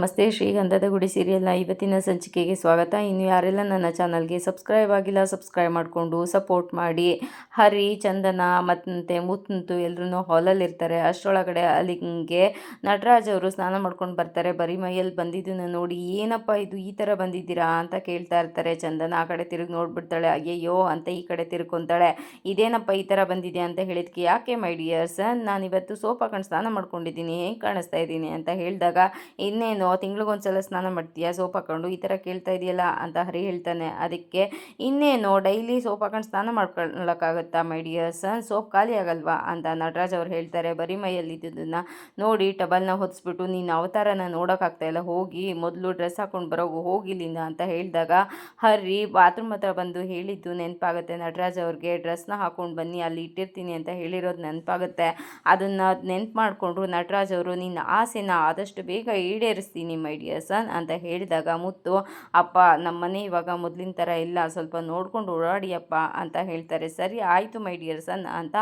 ನಮಸ್ತೆ. ಶ್ರೀಗಂಧದ ಗುಡಿ ಸೀರಿಯಲ್ನ ಇವತ್ತಿನ ಸಂಚಿಕೆಗೆ ಸ್ವಾಗತ. ಇನ್ನು ಯಾರೆಲ್ಲ ನನ್ನ ಚಾನಲ್ಗೆ ಸಬ್ಸ್ಕ್ರೈಬ್ ಆಗಿಲ್ಲ ಸಬ್ಸ್ಕ್ರೈಬ್ ಮಾಡಿಕೊಂಡು ಸಪೋರ್ಟ್ ಮಾಡಿ. ಹರಿ, ಚಂದನ ಮತ್ತು ಮುತ್ತು ಎಲ್ಲರೂ ಹಾಲಲ್ಲಿರ್ತಾರೆ. ಅಷ್ಟರೊಳಗಡೆ ಅಲ್ಲಿಗೆ ನಟರಾಜ್ ಅವರು ಸ್ನಾನ ಮಾಡ್ಕೊಂಡು ಬರ್ತಾರೆ. ಬರೀ ಮೈಯಲ್ಲಿ ಬಂದಿದ್ದನ್ನು ನೋಡಿ ಏನಪ್ಪ ಇದು ಈ ಥರ ಬಂದಿದ್ದೀರಾ ಅಂತ ಕೇಳ್ತಾ ಇರ್ತಾರೆ. ಚಂದನ ಆ ಕಡೆ ತಿರುಗಿ ನೋಡ್ಬಿಡ್ತಾಳೆ. ಅಯ್ಯಯ್ಯೋ ಅಂತ ಈ ಕಡೆ ತಿರ್ಕೊಂತಾಳೆ. ಇದೇನಪ್ಪ ಈ ಥರ ಬಂದಿದೆ ಅಂತ ಹೇಳಿದ್ಕೆ, ಯಾಕೆ ಮೈ ಡಿಯರ್ ಸನ್, ನಾನಿವತ್ತು ಸೋಪ್ ಹಾಕೊಂಡು ಸ್ನಾನ ಮಾಡ್ಕೊಂಡಿದ್ದೀನಿ, ಹೆಂಗೆ ಕಾಣಿಸ್ತಾ ಇದ್ದೀನಿ ಅಂತ ಹೇಳಿದಾಗ, ಇನ್ನೇನು ತಿಂಗಳಿಗೊಂದ್ಸಲ ಸ್ನಾನ ಮಾಡ್ತೀಯಾ ಸೋಪ್ ಹಾಕೊಂಡು, ಈ ಥರ ಕೇಳ್ತಾ ಇದೆಯಲ್ಲ ಅಂತ ಹರಿ ಹೇಳ್ತಾನೆ. ಅದಕ್ಕೆ ಇನ್ನೇನು ಡೈಲಿ ಸೋಪ್ ಹಾಕೊಂಡು ಸ್ನಾನ ಮಾಡ್ಕೊಳ್ಳೋಕ್ಕಾಗತ್ತಾ ಮೈ ಡಿಯರ್ ಸನ್, ಸೋಪ್ ಖಾಲಿ ಆಗಲ್ವಾ ಅಂತ ನಟರಾಜ್ ಅವ್ರು ಹೇಳ್ತಾರೆ. ಬರೀ ಮೈಯಲ್ಲಿ ಇದ್ದದನ್ನು ನೋಡಿ ಟಬಲ್ನ ಹೊದಿಸ್ಬಿಟ್ಟು ನೀನು ಅವತಾರನ ನೋಡೋಕ್ಕಾಗ್ತಾ ಇಲ್ಲ, ಹೋಗಿ ಮೊದಲು ಡ್ರೆಸ್ ಹಾಕೊಂಡು ಬರೋಗು, ಹೋಗಿಲ್ಲಿಂದ ಅಂತ ಹೇಳಿದಾಗ ಹರಿ ಬಾತ್ರೂಮ್ ಹತ್ರ ಬಂದು ಹೇಳಿದ್ದು ನೆನಪಾಗುತ್ತೆ ನಟರಾಜ್ ಅವ್ರಿಗೆ. ಡ್ರೆಸ್ನ ಹಾಕೊಂಡು ಬನ್ನಿ ಅಲ್ಲಿ ಇಟ್ಟಿರ್ತೀನಿ ಅಂತ ಹೇಳಿರೋದು ನೆನಪಾಗುತ್ತೆ. ಅದನ್ನು ನೆನ್ಪು ಮಾಡಿಕೊಂಡ್ರು ನಟರಾಜ್ ಅವರು. ನಿನ್ನ ಆಸೆನ ಆದಷ್ಟು ಬೇಗ ಈಡೇರಿಸ್ತೀನಿ ಮೈ ಡಿಯರ್ ಸನ್ ಅಂತ ಹೇಳಿದಾಗ ಮುತ್ತು, ಅಪ್ಪ ನಮ್ಮನೆ ಇವಾಗ ಮೊದಲಿನ ಥರ ಇಲ್ಲ, ಸ್ವಲ್ಪ ನೋಡ್ಕೊಂಡು ಓಡಾಡಿಯಪ್ಪ ಅಂತ ಹೇಳ್ತಾರೆ. ಸರಿ ಆಯಿತು ಮೈ ಡಿಯರ್ ಸನ್ ಅಂತ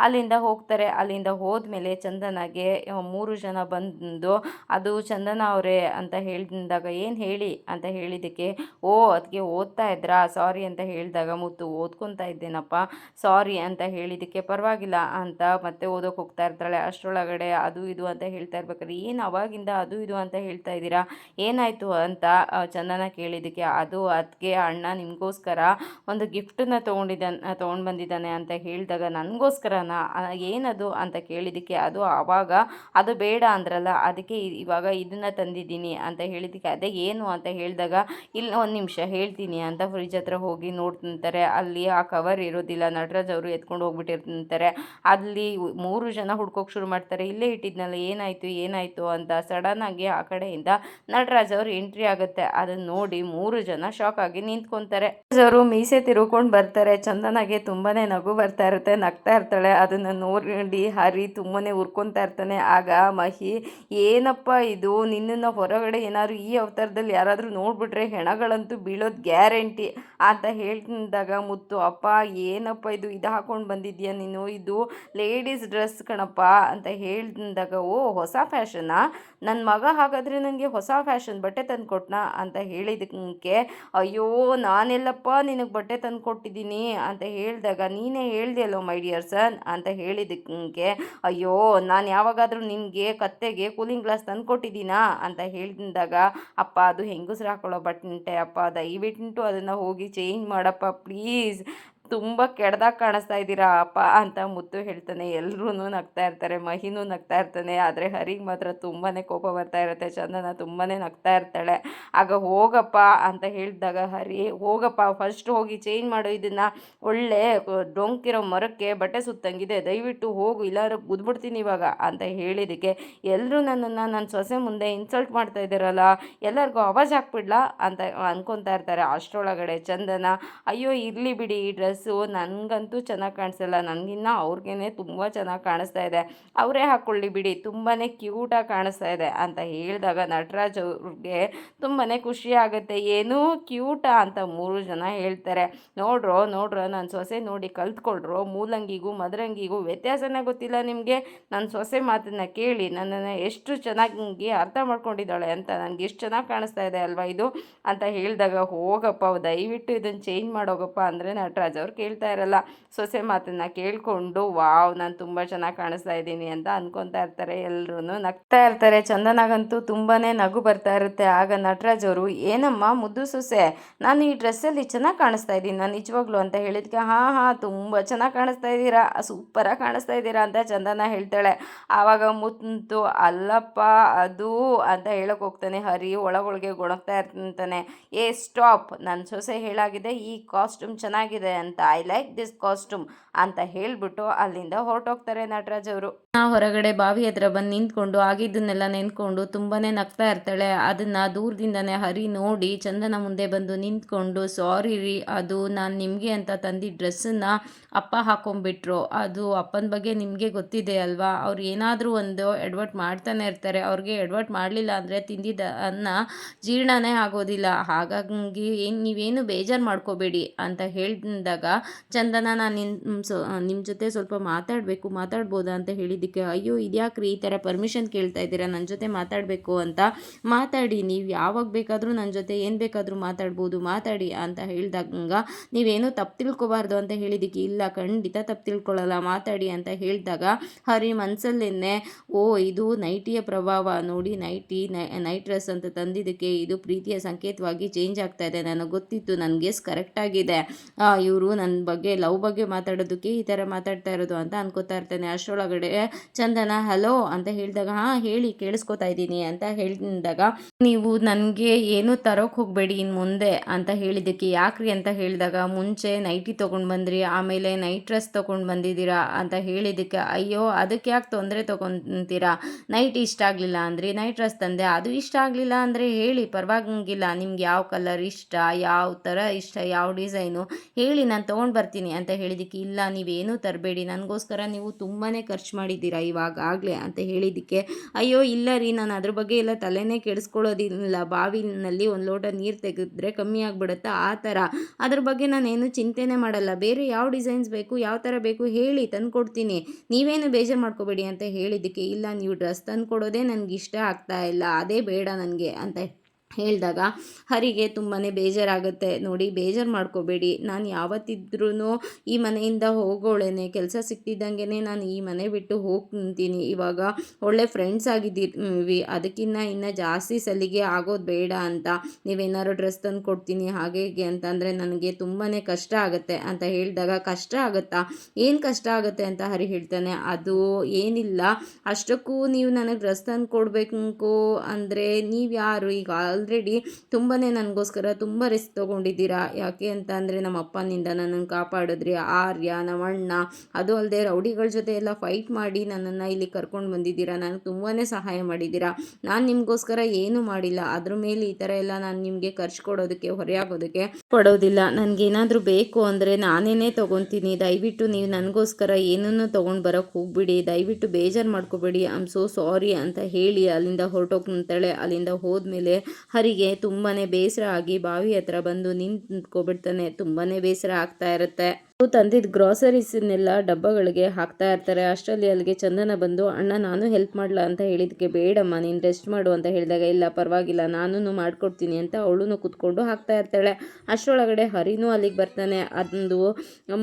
ಅಲ್ಲಿಂದ ಹೋಗ್ತಾರೆ. ಅಲ್ಲಿಂದ ಹೋದ್ಮೇಲೆ ಚಂದನಾಗೆ 3 ಜನ ಬಂದು, ಅದು ಚಂದನ ಅವರೇ ಅಂತ ಹೇಳಿದಾಗ, ಏನು ಹೇಳಿ ಅಂತ ಹೇಳಿದ್ದಕ್ಕೆ, ಓ ಅದಕ್ಕೆ ಓದ್ತಾ ಇದ್ರಾ, ಸಾರಿ ಅಂತ ಹೇಳಿದಾಗ ಮುತ್ತು, ಓದ್ಕೊತಾ ಇದ್ದೇನಪ್ಪ ಸಾರಿ ಅಂತ ಹೇಳಿದ್ದಕ್ಕೆ, ಪರವಾಗಿಲ್ಲ ಅಂತ ಮತ್ತೆ ಓದೋಕೆ ಹೋಗ್ತಾ ಇರ್ತಾಳೆ. ಅಷ್ಟರೊಳಗಡೆ ಅದು ಇದು ಅಂತ ಹೇಳ್ತಾ ಇರ್ಬೇಕಾದ್ರೆ, ಏನು ಅವಾಗಿಂದ ಅದು ಇದು ಅಂತ ಹೇಳ್ತಾ ಇದ್ದೀರಾ, ಏನಾಯಿತು ಅಂತ ಚಂದನ ಕೇಳಿದ್ದಕ್ಕೆ, ಅದು ಅದಕ್ಕೆ ಅಣ್ಣ ನಿಮಗೋಸ್ಕರ ಒಂದು ಗಿಫ್ಟನ್ನ ತೊಗೊಂಡು ಬಂದಿದ್ದಾನೆ ಅಂತ ಹೇಳಿದಾಗ, ನನಗೋಸ್ಕರನ ಏನದು ಅಂತ ಕೇಳಿದ್ದಕ್ಕೆ, ಅದು ಆವಾಗ ಅದು ಬೇಡ ಅಂದ್ರಲ್ಲ ಅದಕ್ಕೆ ಇವಾಗ ಇದನ್ನು ತಂದಿದ್ದೀನಿ ಅಂತ ಹೇಳಿದ್ದಕ್ಕೆ, ಅದೇ ಏನು ಅಂತ ಹೇಳಿದಾಗ, ಇಲ್ಲ ಒಂದು ನಿಮಿಷ ಹೇಳ್ತೀನಿ ಅಂತ ಫ್ರಿಜ್ ಹತ್ರ ಹೋಗಿ ನೋಡ್ತಿರ್ತಾರೆ. ಅಲ್ಲಿ ಆ ಕವರ್ ಇರೋದಿಲ್ಲ, ನಟರಾಜ್ ಅವರು ಎತ್ಕೊಂಡು ಹೋಗ್ಬಿಟ್ಟಿರ್ತಾರೆ. ಅಲ್ಲಿ 3 ಜನ ಹುಡ್ಕೋಕೆ ಶುರು ಮಾಡ್ತಾರೆ. ಇಲ್ಲೇ ಇಟ್ಟಿದ್ನಲ್ಲ, ಏನಾಯಿತು ಅಂತ ಸಡನ್ನಾಗಿ ಆ ಕಡೆಯಿಂದ ನಟರಾಜ್ ಅವರು ಎಂಟ್ರಿ ಆಗುತ್ತೆ. ಅದನ್ನು ನೋಡಿ 3 ಜನ ಶಾಕ್ ಆಗಿ ನಿಂತ್ಕೊತಾರೆ. ಅವರು ಮೀಸೆ ತಿರುಕೊಂಡು ಬರ್ತಾರೆ. ಚಂದನಾಗೆ ತುಂಬಾನೇ ನಗು ಬರ್ತಾ ಇರುತ್ತೆ, ನಗ್ತಾ ಇರ್ತಾಳೆ. ಅದನ್ನು ನೋಡಿ ಹರಿ ತುಂಬಾನೇ ಉರ್ಕೊತಾ ಇರ್ತಾನೆ. ಆಗ ಮಹಿ, ಏನಪ್ಪ ಇದು, ನಿನ್ನನ್ನು ಹೊರಗಡೆ ಏನಾದ್ರು ಈ ಅವತಾರದಲ್ಲಿ ಯಾರಾದರೂ ನೋಡ್ಬಿಟ್ರೆ ಹೆಣಗಳಂತೂ ಬೀಳೋದು ಗ್ಯಾರಂಟಿ ಅಂತ ಹೇಳಿದಾಗ ಮುತ್ತು, ಅಪ್ಪ ಏನಪ್ಪ ಇದು ಹಾಕೊಂಡು ಬಂದಿದ್ಯಾ ನೀನು, ಇದು ಲೇಡೀಸ್ ಡ್ರೆಸ್ ಕಣಪ್ಪ ಅಂತ ಹೇಳಿದಾಗ, ಓ ಹೊಸ ಫ್ಯಾಷನಾ, ನನ್ನ ಮಗ ಹಾಗಾದರೆ ನನಗೆ ಹೊಸ ಫ್ಯಾಷನ್ ಬಟ್ಟೆ ತಂದು ಕೊಟ್ಟನಾ ಅಂತ ಹೇಳಿದ್ದಕ್ಕೆ, ಅಯ್ಯೋ ನಾನೆಲ್ಲಪ್ಪ ನಿನಗೆ ಬಟ್ಟೆ ತಂದು ಕೊಟ್ಟಿದ್ದೀನಿ ಅಂತ ಹೇಳಿದಾಗ, ನೀನೇ ಹೇಳ್ದೆಯಲ್ಲೋ ಮೈ ಡಿಯರ್ ಸನ್ ಅಂತ ಹೇಳಿದ್ದಕ್ಕೆ, ಅಯ್ಯೋ ನಾನು ಯಾವಾಗಾದರೂ ನಿನಗೆ ಕತ್ತೆಗೆ ಕೂಲಿಂಗ್ ಗ್ಲಾಸ್ ತಂದು ಕೊಟ್ಟಿದ್ದೀನಾ ಅಂತ ಹೇಳಿದಾಗ, ಅಪ್ಪ ಅದು ಹೆಂಗಸ್ರು ಹಾಕೊಳ್ಳೋ ಬಟ್ಟೆ ಅಪ್ಪ, ದಯವಿಟ್ಟು ಅದನ್ನು ಹೋಗಿ ಚೇಂಜ್ ಮಾಡಪ್ಪ ಪ್ಲೀಸ್, ತುಂಬ ಕೆಡ್ದಾಗ ಕಾಣಿಸ್ತಾ ಇದ್ದೀರಾ ಅಪ್ಪ ಅಂತ ಮುತ್ತು ಹೇಳ್ತಾನೆ. ಎಲ್ಲರೂ ನಗ್ತಾ ಇರ್ತಾರೆ, ಮಹಿನೂ ನಗ್ತಾ ಇರ್ತಾನೆ. ಆದರೆ ಹರಿಗೆ ಮಾತ್ರ ತುಂಬಾ ಕೋಪ ಬರ್ತಾ ಇರುತ್ತೆ. ಚಂದನ ತುಂಬಾ ನಗ್ತಾ ಇರ್ತಾಳೆ. ಆಗ ಹೋಗಪ್ಪ ಅಂತ ಹೇಳಿದಾಗ ಹರಿ, ಹೋಗಪ್ಪ ಫಸ್ಟ್ ಹೋಗಿ ಚೇಂಜ್ ಮಾಡೋ, ಇದನ್ನು ಒಳ್ಳೆ ಡೊಂಕಿರೋ ಮರಕ್ಕೆ ಬಟ್ಟೆ ಸುತ್ತಂಗಿದೆ, ದಯವಿಟ್ಟು ಹೋಗು ಇಲ್ಲಾಂದ್ರೆ ಗುದ್ಬಿಡ್ತೀನಿ ಇವಾಗ ಅಂತ ಹೇಳಿದ್ದಕ್ಕೆ, ಎಲ್ಲರೂ ನನ್ನನ್ನು ನನ್ನ ಸೊಸೆ ಮುಂದೆ ಇನ್ಸಲ್ಟ್ ಮಾಡ್ತಾ ಇದ್ದಾರಲ್ಲ, ಎಲ್ಲರಿಗೂ ಆವಾಜ್ ಹಾಕ್ಬಿಡ್ಲಾ ಅಂತ ಅನ್ಕೊತಾ ಇರ್ತಾರೆ. ಅಷ್ಟರೊಳಗಡೆ ಚಂದನ, ಅಯ್ಯೋ ಇರಲಿ ಬಿಡಿ, ಈ ಡ್ರೆಸ್ಸು ನನಗಂತೂ ಚೆನ್ನಾಗಿ ಕಾಣಿಸಲ್ಲ, ನನಗಿನ್ನ ಅವ್ರಿಗೇ ತುಂಬ ಚೆನ್ನಾಗಿ ಕಾಣಿಸ್ತಾ ಇದೆ, ಅವರೇ ಹಾಕ್ಕೊಳ್ಳಿ ಬಿಡಿ, ತುಂಬಾ ಕ್ಯೂಟಾಗಿ ಕಾಣಿಸ್ತಾ ಇದೆ ಅಂತ ಹೇಳಿದಾಗ ನಟರಾಜ್ ಅವ್ರಿಗೆ ತುಂಬಾ ಖುಷಿ ಆಗುತ್ತೆ. ಏನೂ ಕ್ಯೂಟಾ ಅಂತ 3 ಜನ ಹೇಳ್ತಾರೆ. ನೋಡ್ರೋ ನನ್ನ ಸೊಸೆ ನೋಡಿ ಕಲ್ತ್ಕೊಳ್ರೋ, ಮೂಲಂಗಿಗೂ ಮದರಂಗಿಗೂ ವ್ಯತ್ಯಾಸನೇ ಗೊತ್ತಿಲ್ಲ ನಿಮಗೆ, ನನ್ನ ಸೊಸೆ ಮಾತನ್ನು ಕೇಳಿ ನನ್ನನ್ನು ಎಷ್ಟು ಚೆನ್ನಾಗಿ ಅರ್ಥ ಮಾಡ್ಕೊಂಡಿದ್ದಾಳೆ ಅಂತ, ನನಗೆ ಎಷ್ಟು ಚೆನ್ನಾಗಿ ಕಾಣಿಸ್ತಾ ಇದೆ ಅಲ್ವಾ ಇದು ಅಂತ ಹೇಳಿದಾಗ, ಹೋಗಪ್ಪ ದಯವಿಟ್ಟು ಇದನ್ನು ಚೇಂಜ್ ಮಾಡೋಗಪ್ಪ ಅಂದರೆ ನಟರಾಜ್ ಅವ್ರು ಕೇಳ್ತಾ ಇರಲ್ಲ. ಸೊಸೆ ಮಾತನ್ನು ಕೇಳಿಕೊಂಡು, ವಾವ್ ನಾನು ತುಂಬ ಚೆನ್ನಾಗಿ ಕಾಣಿಸ್ತಾ ಇದ್ದೀನಿ ಅಂತ ಅನ್ಕೊತಾ ಇರ್ತಾರೆ. ಎಲ್ಲರೂ ನಗ್ತಾ ಇರ್ತಾರೆ. ಚಂದನಾಗಂತೂ ತುಂಬಾ ನಗು ಬರ್ತಾ ಇರುತ್ತೆ. ಆಗ ನಟರಾಜ್ ಅವರು, ಏನಮ್ಮ ಮುದ್ದು ಸೊಸೆ, ನಾನು ಈ ಡ್ರೆಸ್ಸಲ್ಲಿ ಚೆನ್ನಾಗಿ ಕಾಣಿಸ್ತಾ ಇದ್ದೀನಿ ನಾನು ನಿಜವಾಗ್ಲೂ ಅಂತ ಹೇಳಿದ್ಕೆ, ಹಾಂ ತುಂಬ ಚೆನ್ನಾಗಿ ಕಾಣಿಸ್ತಾ ಇದ್ದೀರಾ, ಸೂಪರಾಗಿ ಕಾಣಿಸ್ತಾ ಇದ್ದೀರಾ ಅಂತ ಚಂದನ ಹೇಳ್ತಾಳೆ. ಆವಾಗ ಮುತ್ತು, ಅಲ್ಲಪ್ಪ ಅದು ಅಂತ ಹೇಳೋಕೆ ಹೋಗ್ತಾನೆ. ಹರಿ ಒಳಗೊಳಗೆ ಗೊಣಗ್ತಾ ಇರ್ತಾನೆ. ಏ ಸ್ಟಾಪ್, ನನ್ನ ಸೊಸೆ ಹೇಳಾಗಿದೆ ಈ ಕಾಸ್ಟ್ಯೂಮ್ ಚೆನ್ನಾಗಿದೆ ಅಂತ, ಐ ಲೈಕ್ ದಿಸ್ ಕಾಸ್ಟ್ಯೂಮ್ ಅಂತ ಹೇಳಿಬಿಟ್ಟು ಅಲ್ಲಿಂದ ಹೊರಟೋಗ್ತಾರೆ ನಟರಾಜ್ ಅವರು. ಹೊರಗಡೆ ಬಾವಿ ಹತ್ರ ಬಂದು ನಿಂತ್ಕೊಂಡು ಆಗಿದ್ದನ್ನೆಲ್ಲ ನೆನ್ಕೊಂಡು ತುಂಬಾ ನಗ್ತಾ ಇರ್ತಾಳೆ. ಅದನ್ನು ದೂರದಿಂದನೇ ಹರಿ ನೋಡಿ ಚಂದನ ಮುಂದೆ ಬಂದು ನಿಂತ್ಕೊಂಡು, ಸಾರಿ ರೀ, ಅದು ನಾನು ನಿಮಗೆ ಅಂತ ತಂದಿದ್ದ ಡ್ರೆಸ್ಸನ್ನು ಅಪ್ಪ ಹಾಕೊಂಡ್ಬಿಟ್ರು, ಅದು ಅಪ್ಪನ ಬಗ್ಗೆ ನಿಮಗೆ ಗೊತ್ತಿದೆ ಅಲ್ವಾ, ಅವ್ರು ಏನಾದರೂ ಒಂದು ಎಡವಟ್ಟು ಮಾಡ್ತಾನೆ ಇರ್ತಾರೆ, ಅವ್ರಿಗೆ ಎಡವಟ್ಟು ಮಾಡಲಿಲ್ಲ ಅಂದರೆ ತಿಂದಿದ್ದ ಅನ್ನ ಜೀರ್ಣನೇ ಆಗೋದಿಲ್ಲ, ಹಾಗಾಗಿ ನೀವೇನು ಬೇಜಾರು ಮಾಡ್ಕೋಬೇಡಿ ಅಂತ ಹೇಳಿದಾಗ ಚಂದನ ನಾನು ನಿಮ್ಮ ಜೊತೆ ಸ್ವಲ್ಪ ಮಾತಾಡ್ಬೋದಾ ಅಂತ ಹೇಳಿದ್ದಕ್ಕೆ, ಅಯ್ಯೋ ಇದ್ಯಾಕ್ರಿ ಈ ಥರ ಪರ್ಮಿಷನ್ ಕೇಳ್ತಾ ಇದ್ದೀರಾ ನನ್ನ ಜೊತೆ ಮಾತಾಡಬೇಕು ಅಂತ, ಮಾತಾಡಿ ನೀವು ಯಾವಾಗ ಬೇಕಾದರೂ ನನ್ನ ಜೊತೆ ಏನು ಬೇಕಾದರೂ ಮಾತಾಡ್ಬೋದು, ಮಾತಾಡಿ ಅಂತ ಹೇಳಿದಾಗ, ನೀವೇನೂ ತಪ್ಪು ತಿಳ್ಕೊಬಾರ್ದು ಅಂತ ಹೇಳಿದ್ದಕ್ಕೆ, ಇಲ್ಲ ಖಂಡಿತ ತಪ್ಪು ತಿಳ್ಕೊಳ್ಳಲ್ಲ ಮಾತಾಡಿ ಅಂತ ಹೇಳಿದಾಗ, ಹರಿ ಮನಸ್ಸಲ್ಲೇನೆ ಇದು ನೈಟಿಯ ಪ್ರಭಾವ ನೋಡಿ, ನೈಟ್ ಡ್ರೆಸ್ ಅಂತ ತಂದಿದ್ದಕ್ಕೆ ಇದು ಪ್ರೀತಿಯ ಸಂಕೇತವಾಗಿ ಚೇಂಜ್ ಆಗ್ತಾ ಇದೆ, ನನಗೆ ಗೊತ್ತಿತ್ತು, ನನ್ನ ಗೆಸ್ ಕರೆಕ್ಟ್ ಆಗಿದೆ, ಇವರು ನನ್ನ ಬಗ್ಗೆ ಲವ್ ಬಗ್ಗೆ ಮಾತಾಡೋದಕ್ಕೆ ಈ ಥರ ಮಾತಾಡ್ತಾ ಇರೋದು ಅಂತ ಅನ್ಕೋತಾ ಇರ್ತಾನೆ. ಅಷ್ಟರೊಳಗಡೆ ಚಂದನ ಹಲೋ ಅಂತ ಹೇಳಿದಾಗ, ಹಾಂ ಹೇಳಿ ಕೇಳಿಸ್ಕೊತಾ ಇದ್ದೀನಿ ಅಂತ ಹೇಳಿದಾಗ, ನೀವು ನನಗೆ ಏನು ತರೋಕೆ ಹೋಗಬೇಡಿ ಇನ್ನು ಮುಂದೆ ಅಂತ ಹೇಳಿದ್ದಕ್ಕೆ, ಯಾಕ್ರಿ ಅಂತ ಹೇಳಿದಾಗ, ಮುಂಚೆ ನೈಟಿ ತೊಗೊಂಡು ಬಂದ್ರಿ, ಆಮೇಲೆ ನೈಟ್ ಡ್ರೆಸ್ ತೊಗೊಂಡು ಬಂದಿದ್ದೀರಾ ಅಂತ ಹೇಳಿದ್ದಕ್ಕೆ, ಅಯ್ಯೋ ಅದಕ್ಕೆ ಯಾಕೆ ತೊಂದರೆ ತೊಗೊತೀರಾ, ನೈಟ್ ಇಷ್ಟ ಆಗಲಿಲ್ಲ ಅಂದ್ರಿ, ನೈಟ್ ಡ್ರೆಸ್ ತಂದೆ, ಅದು ಇಷ್ಟ ಆಗಲಿಲ್ಲ ಅಂದರೆ ಹೇಳಿ ಪರವಾಗಿಲ್ಲ, ನಿಮ್ಗೆ ಯಾವ ಕಲರ್ ಇಷ್ಟ, ಯಾವ ಥರ ಇಷ್ಟ, ಯಾವ ಡಿಸೈನು ಹೇಳಿ ನಾನು ತೊಗೊಂಡು ಬರ್ತೀನಿ ಅಂತ ಹೇಳಿದ್ದಕ್ಕೆ, ಇಲ್ಲ ನೀವೇನೂ ತರಬೇಡಿ, ನನಗೋಸ್ಕರ ನೀವು ತುಂಬಾ ಖರ್ಚು ಮಾಡಿದ್ದೀರಾ ಇವಾಗಲೇ ಅಂತ ಹೇಳಿದ್ದಕ್ಕೆ, ಅಯ್ಯೋ ಇಲ್ಲ ರೀ ನಾನು ಅದ್ರ ಬಗ್ಗೆ ಎಲ್ಲ ತಲೆನೇ ಕೆಡಿಸ್ಕೊಳ್ಳೋದಿಲ್ಲ, ಬಾವಿನಲ್ಲಿ ಒಂದು ಲೋಟ ನೀರು ತೆಗೆದ್ರೆ ಕಮ್ಮಿ ಆಗಿಬಿಡುತ್ತಾ ಆ ಥರ, ಅದ್ರ ಬಗ್ಗೆ ನಾನೇನು ಚಿಂತೆನೇ ಮಾಡಲ್ಲ, ಬೇರೆ ಯಾವ ಡಿಸೈನ್ಸ್ ಬೇಕು, ಯಾವ ಥರ ಬೇಕು ಹೇಳಿ ತಂದುಕೊಡ್ತೀನಿ, ನೀವೇನು ಬೇಜಾರು ಮಾಡ್ಕೋಬೇಡಿ ಅಂತ ಹೇಳಿದ್ದಕ್ಕೆ, ಇಲ್ಲ ನೀವು ಡ್ರೆಸ್ ತಂದುಕೊಡೋದೇ ನನಗೆ ಇಷ್ಟ ಆಗ್ತಾ ಇಲ್ಲ, ಅದೇ ಬೇಡ ನನಗೆ ಅಂತ ಹೇಳಿದಾಗ, ಹರಿಗೆ ತುಂಬಾ ಬೇಜಾರಾಗುತ್ತೆ. ನೋಡಿ ಬೇಜಾರು ಮಾಡ್ಕೋಬೇಡಿ, ನಾನು ಯಾವತ್ತಿದ್ರೂ ಈ ಮನೆಯಿಂದ ಹೋಗೋಳೇನೆ, ಕೆಲಸ ಸಿಕ್ತಿದ್ದಂಗೆ ನಾನು ಈ ಮನೆ ಬಿಟ್ಟು ಹೋಗ್ತೀನಿ, ಇವಾಗ ಒಳ್ಳೆ ಫ್ರೆಂಡ್ಸ್ ಆಗಿದ್ದೀವಿ, ಅದಕ್ಕಿಂತ ಇನ್ನು ಜಾಸ್ತಿ ಸಲಿಗೆ ಆಗೋದು ಬೇಡ ಅಂತ, ನೀವೇನಾದ್ರು ಡ್ರೆಸ್ ತಂದು ಕೊಡ್ತೀನಿ ಹಾಗೆ ಹೀಗೆ ಅಂತಂದರೆ ನನಗೆ ತುಂಬಾ ಕಷ್ಟ ಆಗುತ್ತೆ ಅಂತ ಹೇಳಿದಾಗ, ಕಷ್ಟ ಆಗುತ್ತಾ, ಏನು ಕಷ್ಟ ಆಗುತ್ತೆ ಅಂತ ಹರಿ ಹೇಳ್ತಾನೆ, ಅದು ಏನಿಲ್ಲ, ಅಷ್ಟಕ್ಕೂ ನೀವು ನನಗೆ ಡ್ರೆಸ್ ತಂದು ಕೊಡಬೇಕು ಅಂದರೆ ನೀವು ಯಾರು, ಈಗ ಆಲ್ರೆಡಿ ತುಂಬಾ ನನಗೋಸ್ಕರ ತುಂಬ ರಿಸ್ಕ್ ತೊಗೊಂಡಿದ್ದೀರಾ, ಯಾಕೆ ಅಂತ ಅಂದರೆ ನಮ್ಮ ಅಪ್ಪನಿಂದ ನನ್ನನ್ನು ಕಾಪಾಡಿದ್ರಿ, ಆರ್ಯ ನಮ್ಮ ಅಣ್ಣ, ಅದು ಅಲ್ಲದೆ ರೌಡಿಗಳ ಜೊತೆ ಎಲ್ಲ ಫೈಟ್ ಮಾಡಿ ನನ್ನನ್ನು ಇಲ್ಲಿ ಕರ್ಕೊಂಡು ಬಂದಿದ್ದೀರಾ, ನನಗೆ ತುಂಬಾ ಸಹಾಯ ಮಾಡಿದ್ದೀರಾ, ನಾನು ನಿಮಗೋಸ್ಕರ ಏನೂ ಮಾಡಿಲ್ಲ, ಅದ್ರ ಮೇಲೆ ಈ ಥರ ಎಲ್ಲ ನಾನು ನಿಮಗೆ ಖರ್ಚು ಕೊಡೋದಕ್ಕೆ ಹೊರೆಯಾಗೋದಕ್ಕೆ ಕೊಡೋದಿಲ್ಲ, ನನಗೇನಾದರೂ ಬೇಕು ಅಂದರೆ ನಾನೇ ತೊಗೊತೀನಿ, ದಯವಿಟ್ಟು ನೀವು ನನಗೋಸ್ಕರ ಏನನ್ನೂ ತೊಗೊಂಡು ಬರೋಕ್ಕೆ ಹೋಗ್ಬಿಡಿ, ದಯವಿಟ್ಟು ಬೇಜಾರು ಮಾಡ್ಕೋಬೇಡಿ, ಐ ಆಮ್ ಸೋ ಸಾರಿ ಅಂತ ಹೇಳಿ ಅಲ್ಲಿಂದ ಹೊರಟೋಗ್ತಾಳೆ. ಅಲ್ಲಿಂದ ಹೋದ್ಮೇಲೆ ಹರಿಗೆ ತುಂಬಾ ಬೇಸರ ಆಗಿ ಬಾವಿ ಹತ್ರ ಬಂದು ನಿಂತ್ಕೊಬಿಡ್ತಾನೆ, ತುಂಬಾ ಬೇಸರ ಆಗ್ತಾ ಇರುತ್ತೆ. ತಂದಿದ್ದ ಗ್ರಾಸರೀಸನ್ನೆಲ್ಲ ಡಬ್ಬಗಳಿಗೆ ಹಾಕ್ತಾ ಇರ್ತಾರೆ. ಅಷ್ಟರಲ್ಲಿ ಅಲ್ಲಿಗೆ ಚಂದನ ಬಂದು, ಅಣ್ಣ ನಾನು ಹೆಲ್ಪ್ ಮಾಡಲ ಅಂತ ಹೇಳಿದಕ್ಕೆ, ಬೇಡಮ್ಮ ನೀನು ರೆಸ್ಟ್ ಮಾಡು ಅಂತ ಹೇಳಿದಾಗ, ಇಲ್ಲ ಪರವಾಗಿಲ್ಲ ನಾನು ಮಾಡ್ಕೊಡ್ತೀನಿ ಅಂತ ಅವಳು ಕೂತ್ಕೊಂಡು ಹಾಕ್ತಾ ಇರ್ತಾಳೆ. ಅಷ್ಟರೊಳಗಡೆ ಹರಿನೂ ಅಲ್ಲಿಗೆ ಬರ್ತಾನೆ. ಅದೊಂದು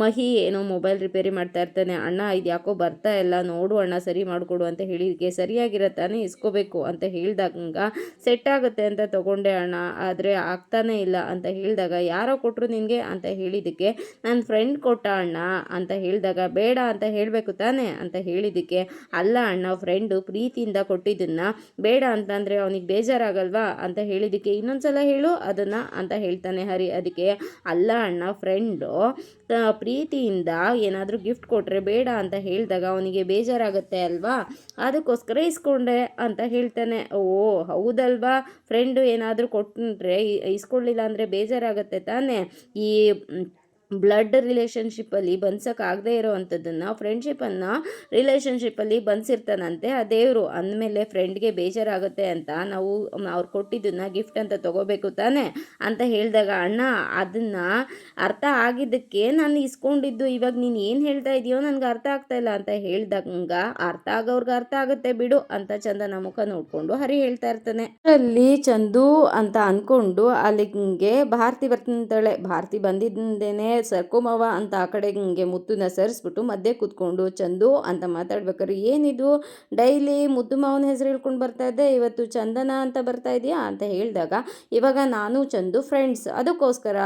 ಮಹಿ ಏನೋ ಮೊಬೈಲ್ ರಿಪೇರಿ ಮಾಡ್ತಾ ಇರ್ತಾನೆ. ಅಣ್ಣ ಇದು ಯಾಕೋ ಬರ್ತಾ ಇಲ್ಲ, ನೋಡು ಅಣ್ಣ ಸರಿ ಮಾಡಿಕೊಡು ಅಂತ ಹೇಳಿದಕ್ಕೆ, ಸರಿಯಾಗಿರತ್ತಾನೆ ಇಸ್ಕೋಬೇಕು ಅಂತ ಹೇಳಿದಾಗ, ಸೆಟ್ ಆಗುತ್ತೆ ಅಂತ ತೊಗೊಂಡೆ ಅಣ್ಣ, ಆದರೆ ಆಗ್ತಾನೇ ಇಲ್ಲ ಅಂತ ಹೇಳಿದಾಗ, ಯಾರೋ ಕೊಟ್ಟರು ನಿನಗೆ ಅಂತ ಹೇಳಿದ್ದಕ್ಕೆ, ನನ್ನ ಫ್ರೆಂಡ್ ಕೊಟ್ಟ ಅಣ್ಣ ಅಂತ ಹೇಳಿದಾಗ, ಬೇಡ ಅಂತ ಹೇಳಬೇಕು ತಾನೇ ಅಂತ ಹೇಳಿದ್ದಕ್ಕೆ, ಅಲ್ಲ ಅಣ್ಣ ಫ್ರೆಂಡು ಪ್ರೀತಿಯಿಂದ ಕೊಟ್ಟಿದ್ದನ್ನು ಬೇಡ ಅಂತಂದರೆ ಅವನಿಗೆ ಬೇಜಾರಾಗಲ್ವಾ ಅಂತ ಹೇಳಿದ್ದಕ್ಕೆ, ಇನ್ನೊಂದ್ಸಲ ಹೇಳು ಅದನ್ನು ಅಂತ ಹೇಳ್ತಾನೆ ಹರಿ. ಅದಕ್ಕೆ, ಅಲ್ಲ ಅಣ್ಣ ಫ್ರೆಂಡು ಪ್ರೀತಿಯಿಂದ ಏನಾದರೂ ಗಿಫ್ಟ್ ಕೊಟ್ಟರೆ ಬೇಡ ಅಂತ ಹೇಳಿದಾಗ ಅವನಿಗೆ ಬೇಜಾರಾಗುತ್ತೆ ಅಲ್ವಾ, ಅದಕ್ಕೋಸ್ಕರ ಇಸ್ಕೊಂಡೆ ಅಂತ ಹೇಳ್ತಾನೆ. ಓ ಹೌದಲ್ವಾ, ಫ್ರೆಂಡು ಏನಾದರೂ ಕೊಟ್ಟರೆ ಇಸ್ಕೊಳ್ಳಿಲ್ಲ ಅಂದರೆ ಬೇಜಾರಾಗುತ್ತೆ ತಾನೇ, ಈ ಬ್ಲಡ್ ರಿಲೇಷನ್ಶಿಪ್ಪಲ್ಲಿ ಬಂದ್ಸೋಕ್ಕಾಗದೇ ಇರೋ ಅಂಥದ್ದನ್ನು ಫ್ರೆಂಡ್ಶಿಪ್ಪನ್ನು ರಿಲೇಷನ್ಶಿಪ್ಪಲ್ಲಿ ಬಂದಿರ್ತಾನಂತೆ ಆ ದೇವರು, ಅಂದಮೇಲೆ ಫ್ರೆಂಡ್ಗೆ ಬೇಜಾರಾಗುತ್ತೆ ಅಂತ ನಾವು ಅವ್ರು ಕೊಟ್ಟಿದ್ದನ್ನು ಗಿಫ್ಟ್ ಅಂತ ತೊಗೋಬೇಕು ತಾನೇ ಅಂತ ಹೇಳಿದಾಗ, ಅಣ್ಣ ಅದನ್ನು ಅರ್ಥ ಆಗಿದ್ದಕ್ಕೆ ನಾನು ಇಸ್ಕೊಂಡಿದ್ದು, ಇವಾಗ ನೀನು ಏನು ಹೇಳ್ತಾ ಇದೆಯೋ ನನಗೆ ಅರ್ಥ ಆಗ್ತಾ ಇಲ್ಲ ಅಂತ ಹೇಳಿದಾಗ, ಅರ್ಥ ಆಗೋರ್ಗೆ ಅರ್ಥ ಆಗುತ್ತೆ ಬಿಡು ಅಂತ ಚಂದನ ಮುಖ ನೋಡಿಕೊಂಡು ಹರಿ ಹೇಳ್ತಾ ಇರ್ತಾನೆ. ಅಲ್ಲಿ ಚಂದು ಅಂತ ಅಂದ್ಕೊಂಡು ಅಲ್ಲಿಗೆ ಭಾರತಿ ಬರ್ತಾಳೆ. ಭಾರತಿ ಬಂದಿದ್ದೇನೆ ಸರ್ಕೋಮವ ಅಂತ ಆ ಕಡೆ ಹಿಂಗೆ ಮುತ್ತುನ ಸರಿಸ್ಬಿಟ್ಟು ಮಧ್ಯೆ ಕೂತ್ಕೊಂಡು, ಚಂದು ಅಂತ ಮಾತಾಡ್ಬೇಕಾದ್ರೆ, ಏನಿದು ಡೈಲಿ ಮುದ್ದು ಮಾವನ ಹೆಸರು ಹೇಳ್ಕೊಂಡು ಬರ್ತಾ ಇದ್ದೆ, ಇವತ್ತು ಚಂದನ ಅಂತ ಬರ್ತಾ ಇದೆಯಾ ಅಂತ ಹೇಳಿದಾಗ, ಇವಾಗ ನಾನು ಚಂದು ಫ್ರೆಂಡ್ಸ್ ಅದಕ್ಕೋಸ್ಕರ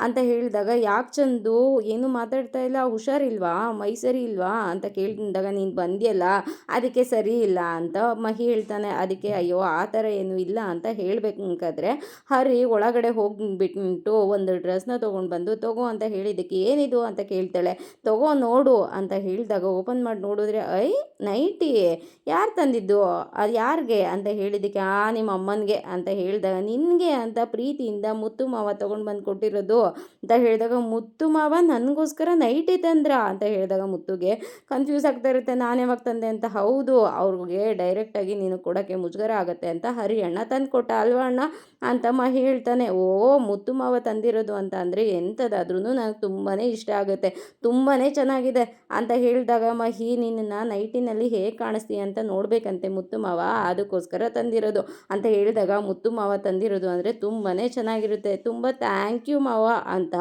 ಅಂತ ಹೇಳಿದಾಗ, ಯಾಕೆ ಚಂದು ಏನು ಮಾತಾಡ್ತಾ ಇಲ್ಲ, ಹುಷಾರಿಲ್ವಾ, ಮೈ ಸರಿ ಇಲ್ವಾ ಅಂತ ಕೇಳಿದಾಗ, ನೀನು ಬಂದಿಯಲ್ಲ ಅದಕ್ಕೆ ಸರಿ ಇಲ್ಲ ಅಂತ ಮಹಿ ಹೇಳ್ತಾನೆ. ಅದಕ್ಕೆ ಅಯ್ಯೋ ಆ ಥರ ಏನೂ ಇಲ್ಲ ಅಂತ ಹೇಳಬೇಕಾದ್ರೆ, ಹರಿ ಒಳಗಡೆ ಹೋಗಿಬಿಟ್ಟು ಒಂದು ಡ್ರೆಸ್ನ ತೊಗೊಂಡು ಬಂದು ತಗೋ ಅಂತ ಹೇಳಿದ್ದಕ್ಕೆ, ಏನಿದು ಅಂತ ಕೇಳ್ತಾಳೆ. ತಗೋ ನೋಡು ಅಂತ ಹೇಳಿದಾಗ ಓಪನ್ ಮಾಡಿ ನೋಡಿದ್ರೆ, ನೈಟಿ ಯಾರು ತಂದಿದ್ದು, ಅದು ಯಾರಿಗೆ ಅಂತ ಹೇಳಿದ್ದಕ್ಕೆ, ನಿಮ್ಮ ಅಮ್ಮನಿಗೆ ಅಂತ ಹೇಳಿದಾಗ, ನಿನಗೆ ಅಂತ ಪ್ರೀತಿಯಿಂದ ಮುತ್ತು ಮಾವ ತೊಗೊಂಡು ಬಂದು ಕೊಟ್ಟಿರೋದು ಅಂತ ಹೇಳಿದಾಗ, ಮುತ್ತು ಮಾವ ನನಗೋಸ್ಕರ ನೈಟಿ ತಂದ್ರ ಅಂತ ಹೇಳಿದಾಗ, ಮುತ್ತುಗೆ ಕನ್ಫ್ಯೂಸ್ ಆಗ್ತಾ ಇರುತ್ತೆ, ನಾನು ಯಾವಾಗ ತಂದೆ ಅಂತ. ಹೌದು, ಅವ್ರಿಗೆ ಡೈರೆಕ್ಟಾಗಿ ನೀನು ಕೊಡೋಕ್ಕೆ ಮುಜುಗರ ಆಗುತ್ತೆ ಅಂತ ಹರಿ ಅಣ್ಣ ತಂದು ಕೊಟ್ಟ ಅಲ್ವಾ ಅಣ್ಣ ಅಂತ ಮಹಿ ಹೇಳ್ತಾನೆ. ಓ ಮುತ್ತು ಮಾವ ತಂದಿರೋದು ಅಂತ ಅಂದರೆ ಎಂಥದ್ದಾದ್ರೂ ನನಗೆ ತುಂಬಾ ಇಷ್ಟ ಆಗುತ್ತೆ, ತುಂಬಾ ಚೆನ್ನಾಗಿದೆ ಅಂತ ಹೇಳಿದಾಗ ಮಹಿ ನಿನ್ನನ್ನು ನೈಟಿನಲ್ಲಿ ಹೇಗೆ ಕಾಣಿಸ್ತೀಯ ಅಂತ ನೋಡಬೇಕಂತೆ ಮುತ್ತು ಮಾವ, ಅದಕ್ಕೋಸ್ಕರ ತಂದಿರೋದು ಅಂತ ಹೇಳಿದಾಗ ಮುತ್ತು ಮಾವ ತಂದಿರೋದು ಅಂದರೆ ತುಂಬಾ ಚೆನ್ನಾಗಿರುತ್ತೆ, ತುಂಬ ಥ್ಯಾಂಕ್ ಯು ಮಾವ ಅಂತ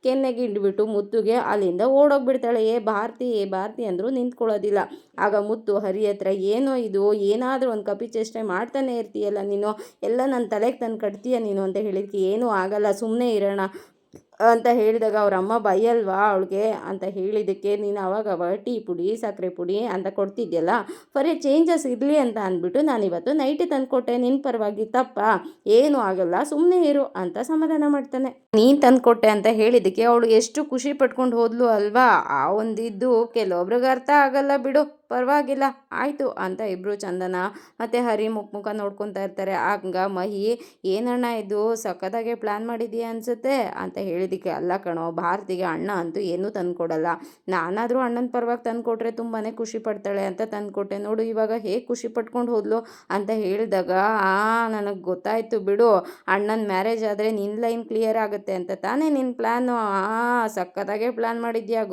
ಕೆನ್ನೆಗೆ ಹಿಂಡ್ಬಿಟ್ಟು ಮುತ್ತುಗೆ ಅಲ್ಲಿಂದ ಓಡೋಗ್ಬಿಡ್ತಾಳೆ. ಏ ಭಾರತಿ ಅಂದರೂ ನಿಂತ್ಕೊಳ್ಳೋದಿಲ್ಲ. ಆಗ ಮುತ್ತು ಹರಿ ಹತ್ರ ಏನೋ ಇದು, ಏನಾದರೂ ಒಂದು ಕಪಿ ಚೇಷ್ಟೆ ಮಾಡ್ತಾನೆ ಇರ್ತೀಯಲ್ಲ ನೀನು, ಎಲ್ಲ ನನ್ನ ತಲೆಗೆ ತಂದು ಕಟ್ತೀಯ ನೀನು ಅಂತ ಹೇಳಿದ್ಕೆ ಏನೂ ಆಗಲ್ಲ ಸುಮ್ಮನೆ ಇರೋಣ ಅಂತ ಹೇಳಿದಾಗ ಅವ್ರ ಅಮ್ಮ ಬೈಯಲ್ವಾ ಅವಳಿಗೆ ಅಂತ ಹೇಳಿದ್ದಕ್ಕೆ ನೀನು ಅವಾಗ ಟೀ ಪುಡಿ ಸಕ್ಕರೆ ಪುಡಿ ಅಂತ ಕೊಡ್ತಿದ್ಯಲ್ಲ, ಫಾರ್ ಚೇಂಜಸ್ ಇರಲಿ ಅಂತ ಅಂದ್ಬಿಟ್ಟು ನಾನಿವತ್ತು ನೈಟಿ ತಂದುಕೊಟ್ಟೆ, ನಿನ್ನ ಪರವಾಗಿ ತಪ್ಪ, ಏನೂ ಆಗಲ್ಲ ಸುಮ್ಮನೆ ಇರು ಅಂತ ಸಮಾಧಾನ ಮಾಡ್ತಾನೆ. ನೀನು ತಂದುಕೊಟ್ಟೆ ಅಂತ ಹೇಳಿದ್ದಕ್ಕೆ ಅವಳು ಎಷ್ಟು ಖುಷಿ ಪಟ್ಕೊಂಡು ಹೋದ್ಲು ಅಲ್ವಾ. ಆ ಒಂದಿದ್ದು ಕೆಲವೊಬ್ರಿಗೆ ಅರ್ಥ ಆಗಲ್ಲ ಬಿಡು, ಪರವಾಗಿಲ್ಲ ಆಯಿತು ಅಂತ ಇಬ್ಬರು ಚಂದನ ಮತ್ತು ಹರಿ ಮುಖ ನೋಡ್ಕೊತಾ ಇರ್ತಾರೆ. ಆಗ ಮಹಿ ಏನಣ್ಣ ಇದು ಸಖತ್ತಾಗೆ ಪ್ಲ್ಯಾನ್ ಮಾಡಿದೀಯ ಅನಿಸುತ್ತೆ ಅಂತ ಹೇಳಿದ್ದಕ್ಕೆ ಅಲ್ಲ ಕಣೋ, ಭಾರತಿಗೆ ಅಣ್ಣ ಅಂತೂ ಏನೂ ತಂದುಕೊಡಲ್ಲ, ನಾನಾದರೂ ಅಣ್ಣನ ಪರವಾಗಿ ತಂದುಕೊಟ್ರೆ ತುಂಬಾ ಖುಷಿ ಪಡ್ತಾಳೆ ಅಂತ ತಂದುಕೊಟ್ಟೆ, ನೋಡು ಇವಾಗ ಹೇಗೆ ಖುಷಿ ಪಟ್ಕೊಂಡು ಹೋದ್ಲು ಅಂತ ಹೇಳಿದಾಗ ನನಗೆ ಗೊತ್ತಾಯಿತು ಬಿಡು, ಅಣ್ಣನ ಮ್ಯಾರೇಜ್ ಆದರೆ ನಿನ್ನ ಲೈನ್ ಕ್ಲಿಯರ್ ಆಗುತ್ತೆ ಅಂತ ತಾನೇ ನಿನ್ನ ಪ್ಲ್ಯಾನು, ಸಖತ್ತಾಗೆ ಪ್ಲ್ಯಾನ್ ಮಾಡಿದ್ಯಾ,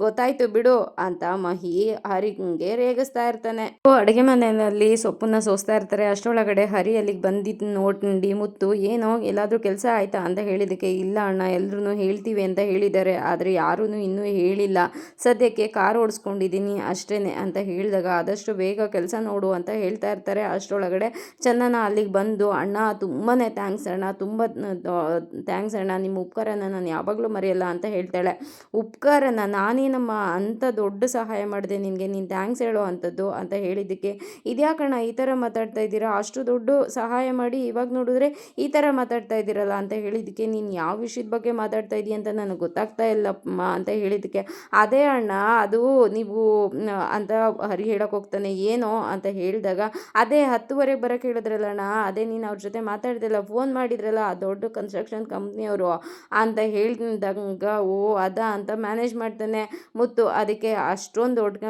ಗೊತ್ತಾಯಿತು ಬಿಡು ಅಂತ ಮಹಿ ಹರಿಗೆ ರೇಗಿಸ್ತಾ ಇರ್ತಾನೆ. ಅಡುಗೆ ಮನೆಯಲ್ಲಿ ಸೊಪ್ಪನ್ನ ಸೋಸ್ತಾ ಇರ್ತಾರೆ. ಅಷ್ಟರೊಳಗಡೆ ಹರಿ ಅಲ್ಲಿಗೆ ಬಂದಿದ್ದು ನೋಡಿ ಮುತ್ತು ಏನೋ ಎಲ್ಲಾದರೂ ಕೆಲಸ ಆಯಿತಾ ಅಂತ ಹೇಳಿದ್ದಕ್ಕೆ ಇಲ್ಲ ಅಣ್ಣ ಎಲ್ಲರೂ ಹೇಳ್ತೀವಿ ಅಂತ ಹೇಳಿದ್ದಾರೆ, ಆದರೆ ಯಾರೂ ಇನ್ನೂ ಹೇಳಿಲ್ಲ, ಸದ್ಯಕ್ಕೆ ಕಾರ್ ಓಡಿಸ್ಕೊಂಡಿದ್ದೀನಿ ಅಷ್ಟೇ ಅಂತ ಹೇಳಿದಾಗ ಆದಷ್ಟು ಬೇಗ ಕೆಲಸ ನೋಡು ಅಂತ ಹೇಳ್ತಾ ಇರ್ತಾರೆ. ಅಷ್ಟರೊಳಗಡೆ ಚಂದನ ಅಲ್ಲಿಗೆ ಬಂದು ಅಣ್ಣ ತುಂಬಾ ಥ್ಯಾಂಕ್ಸ್ ಅಣ್ಣ, ತುಂಬ ಥ್ಯಾಂಕ್ಸ್ ಅಣ್ಣ, ನಿಮ್ಮ ಉಪಕಾರನ ನಾನು ಯಾವಾಗಲೂ ಮರೆಯಲ್ಲ ಅಂತ ಹೇಳ್ತಾಳೆ. ಉಪಕಾರನ ನಾನೇನಮ್ಮ ಅಂಥ ದೊಡ್ಡ ಸಹಾಯ ಮಾಡಿದೆ ನಿನಗೆ, ನೀನು ಥ್ಯಾಂಕ್ಸ್ ಹೇಳೋ ಅಂಥದ್ದು ಅಂತ ಹೇಳಿದ್ದಕ್ಕೆ ಇದ್ಯಾಕಣ್ಣ ಈ ಥರ ಮಾತಾಡ್ತಾ ಇದ್ದೀರಾ, ಅಷ್ಟು ದೊಡ್ಡ ಸಹಾಯ ಮಾಡಿ ಇವಾಗ ನೋಡಿದ್ರೆ ಈ ಥರ ಮಾತಾಡ್ತಾ ಇದ್ದೀರಲ್ಲ ಅಂತ ಹೇಳಿದ್ದಕ್ಕೆ ನೀನು ಯಾವ ವಿಷಯದ ಬಗ್ಗೆ ಮಾತಾಡ್ತಾ ಇದೀಯ ಅಂತ ನನಗೆ ಗೊತ್ತಾಗ್ತಾ ಇಲ್ಲಮ್ಮ ಅಂತ ಹೇಳಿದ್ದಕ್ಕೆ ಅದೇ ಅಣ್ಣ ಅದು ನೀವು ಅಂತ ಹರಿ ಹೇಳೋಕೆ ಹೋಗ್ತಾನೆ. ಏನೋ ಅಂತ ಹೇಳಿದಾಗ ಅದೇ 10:30 ಬರೋಕ್ಕೆ ಹೇಳಿದ್ರಲ್ಲ ಅಣ್ಣ, ಅದೇ ನೀನು ಅವ್ರ ಜೊತೆ ಮಾತಾಡಿದ್ರಲ್ಲ, ಫೋನ್ ಮಾಡಿದ್ರಲ್ಲ ಆ ದೊಡ್ಡ ಕನ್ಸ್ಟ್ರಕ್ಷನ್ ಕಂಪ್ನಿಯವರು ಅಂತ ಹೇಳಿದಾಗ ಓ ಅದಾ ಅಂತ ಮ್ಯಾನೇಜ್ ಮಾಡ್ತಾನೆ ಮುತ್ತು. ಅದಕ್ಕೆ ಅಷ್ಟೊಂದು ದೊಡ್ಡ